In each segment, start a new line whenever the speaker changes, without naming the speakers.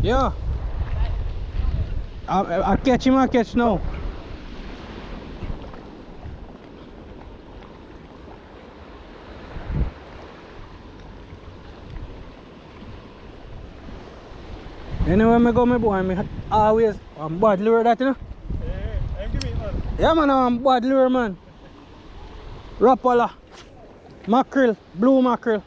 Yeah. I catch him, I catch now. Anyway, me go, my boy, me always, I'm bad lure that, you know?
Yeah, give me one.
Yeah, man, I'm bad lure, man. Rapala, mackerel, blue mackerel.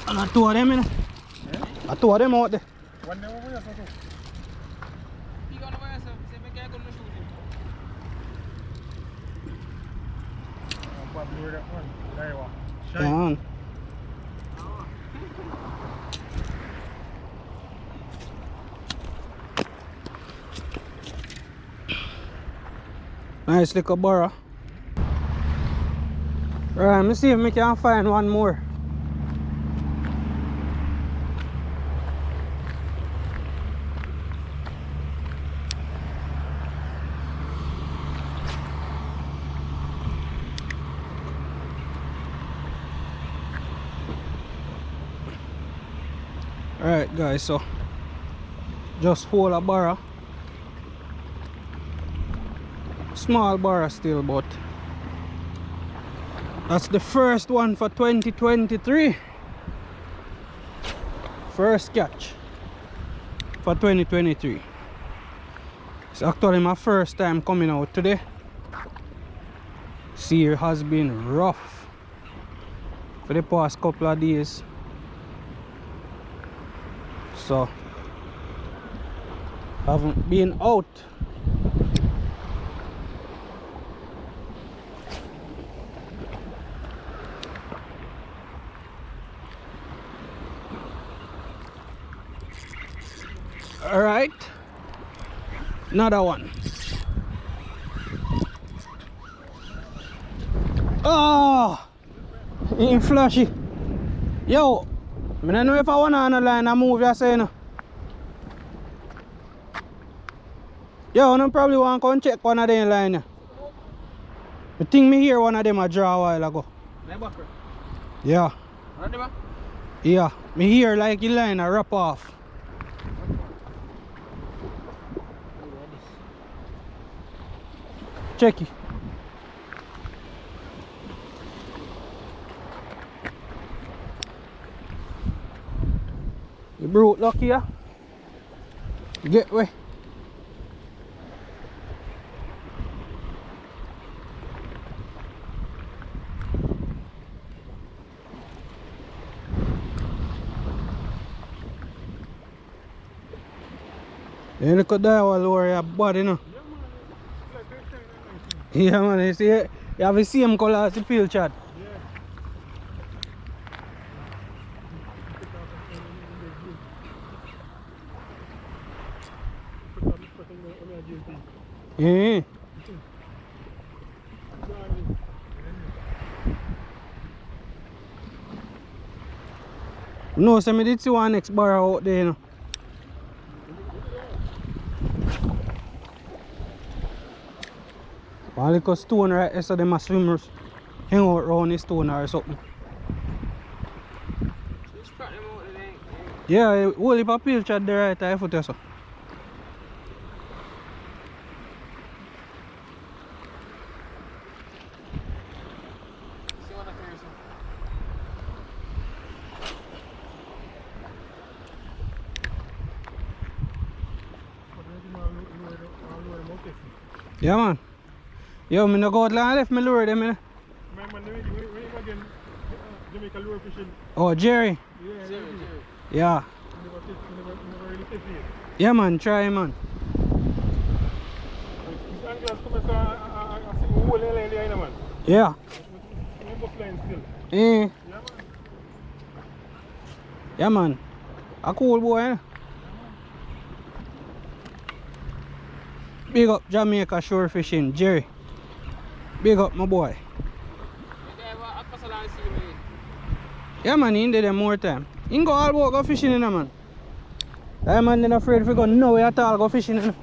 And I two of them, you know?
Yeah?
I two of them out there.
One day over here, so.
You gonna wear some? Say me can't go to shoot him.
I'm probably wear that one. There you are.
Come
Shine.
on. Nice little burrow. Right, let me see if I can find one more. Alright guys, so just hold a barra. Small barra still, but that's the first one for 2023. First catch for 2023. It's actually my first time coming out today. Sea has been rough for the past couple of days. So haven't been out. All right, another one. Oh, ain't flashy. Yo, I don't know if I want on the line and move, you say no. Yo, I probably want to come check one of them line. I think me hear one of them a draw a while ago. Yeah. Yeah, me hear like the line a wrap off. Check it. You broke lucky, yeah? Get away. You look at that one lower your body, you know? Yeah, man, you see it? You have the same color as the field chat. Yeah. No, so I did see one next bar out there, you know. One little stone right there, so them a swimmers hang out around the stone or something. Yeah, whole heap of field chat there right there, foot there, so.
test.
Yeah, man. Yo, me no go out and left me lure them, you know.
My man, when you again, Jamaica lure fishing.
Oh, Jerry.
Yeah,
Jerry.
Yeah.
You never really test it.
Yeah, man. Try, man.
This anglers come and say, I see a hole in the man.
Yeah.
We must line still.
Eh.
Yeah, man.
Yeah, man. A cool boy, eh? Big up Jamaica shore fishing, Jerry. Big up my boy. Yeah, man, he did them more time. He go all about go fishing in, man. That man ain't afraid if he go nowhere at all go fishing in.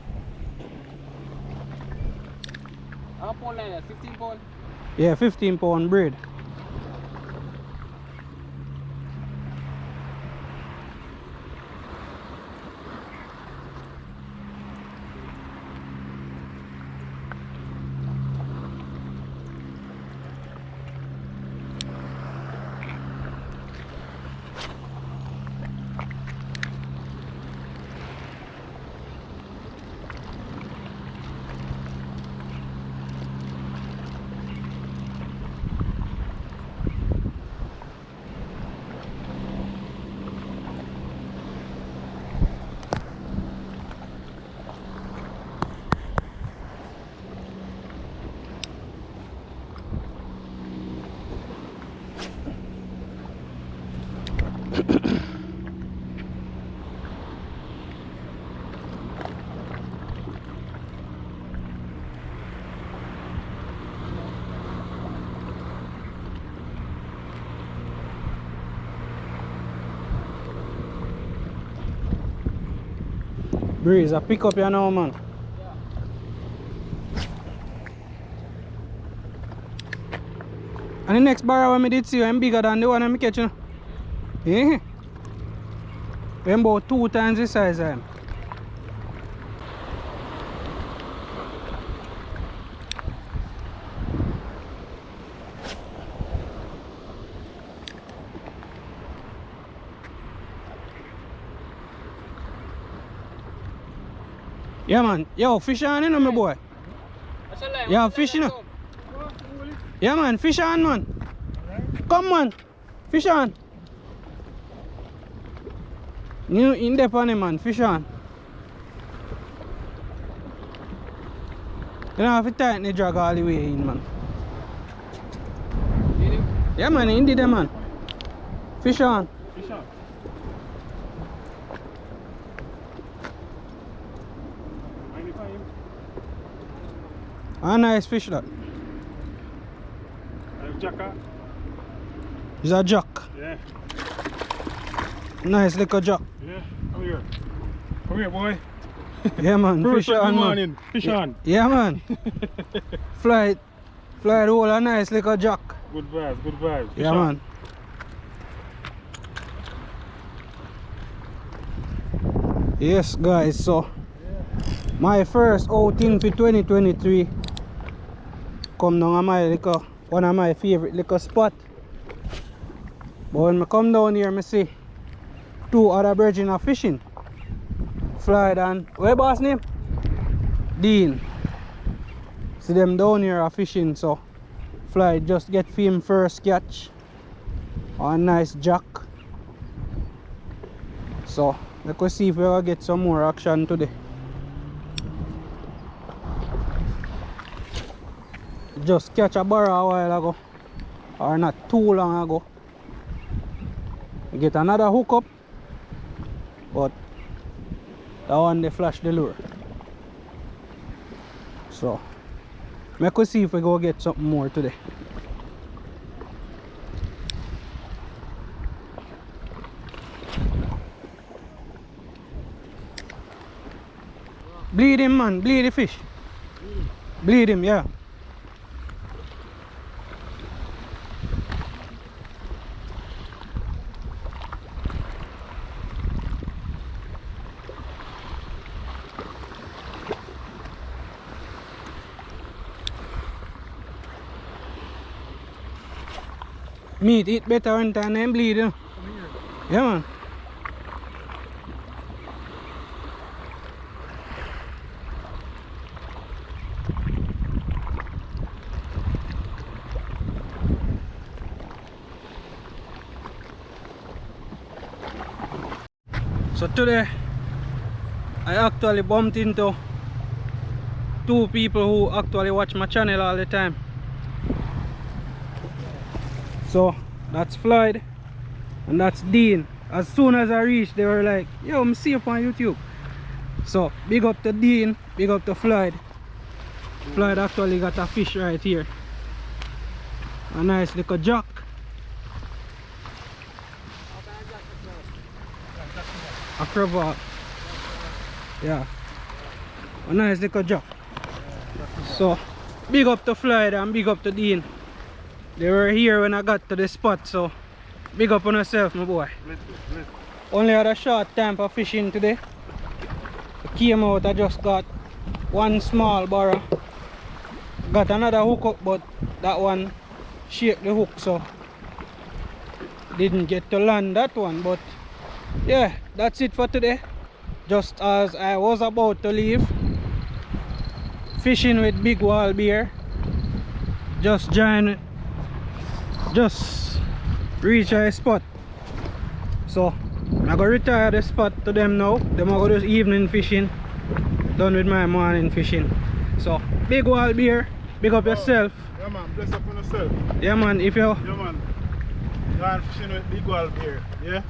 How pound like that? 15 pound?
Yeah, 15-pound braid. Breeze, I pick up you now, man. And the next barrow when I did see you, I'm bigger than the one I'm catching. Yeah. I'm about 2 times the size I am. Yeah, man. Yo, fish on, you know, my boy. Yeah, fish, you know. Yeah, man. Fish on, man. Come, man. Fish on. You in the pony, man. Fish on. You don't have to tighten the drag all the way in, man. Yeah, man. In there, man. Fish on.
Fish on.
A nice fish, that.
Jacka.
It's a jack.
Yeah.
Nice little jack.
Yeah. Come here. Come here, boy.
Yeah, man. Fish on, man.
Fish on.
Yeah, man. Fly the whole a nice little jack.
Good vibes, good vibes. Fish
Yeah,
on.
man. Yes, guys, so my first outing for 2023 come down on my little, one of my favorite little spot. But when I come down here, I see 2 other brethren are fishing. Floyd and, where boss name? Dean. See them down here are fishing, so Floyd just get him first catch on a nice jack. So let's see if we will get some more action today. Just catch a barra a while ago, or not too long ago. We get another hookup, but that one they flash the lure. So make us see if we go get something more today. Bleed him, man, bleed the fish. Bleed him, yeah. Meat eat better one time and bleed, you know? Yeah, man. So today I actually bumped into two people who actually watch my channel all the time. So that's Floyd and that's Dean. As soon as I reached, they were like, yo, I'm see you on YouTube. So big up to Dean, big up to Floyd. Floyd actually got a fish right here. A nice little jack. A cravat. Yeah. A nice little jack. So big up to Floyd and big up to Dean. They were here when I got to the spot, so big up on yourself, my boy. Only had a short time for fishing today. I came out, I just got one small barra. Got another hook up, but that one shaped the hook, so didn't get to land that one. But yeah, that's it for today. Just as I was about to leave, fishing with big wall beer. Just reach a spot. So I'm gonna retire the spot to them now. Them are gonna do evening fishing. Done with my morning fishing. So big wall beer, big up yourself.
Yeah man, bless up on yourself.
Yeah man, if you
Yeah man. Going fishing with big wall here, yeah?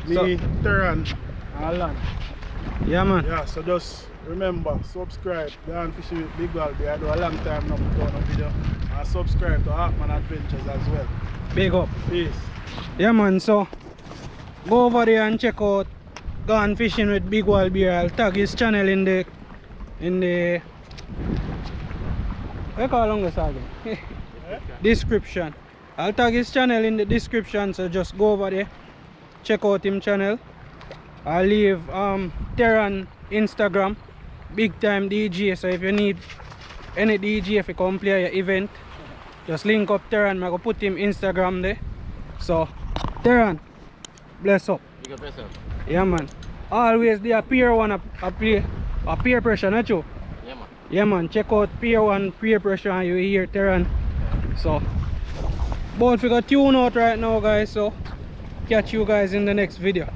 So,
Me, Terran, and Alan.
yeah man.
Yeah, so just remember, subscribe. Going fishing with big wall here. I do a long time now put on a video. And subscribe to Hartman Adventures as well.
Big up.
Peace.
Yeah man, so go over there and check out Gone Fishing with Big Wall Beer. I'll tag his channel in the what call this again? Description. I'll tag his channel in the description, so just go over there, check out him channel. I'll leave Terran Instagram, big time DJ, so if you need any DJ if you come play your event, just link up Terran. I go put him Instagram there. So Terran, bless up.
Big up yourself.
Yeah man. Always the peer one a peer pressure, not you?
Yeah man.
Yeah man, check out peer one peer pressure and you hear Terran. So both we got tune out right now guys, so catch you guys in the next video.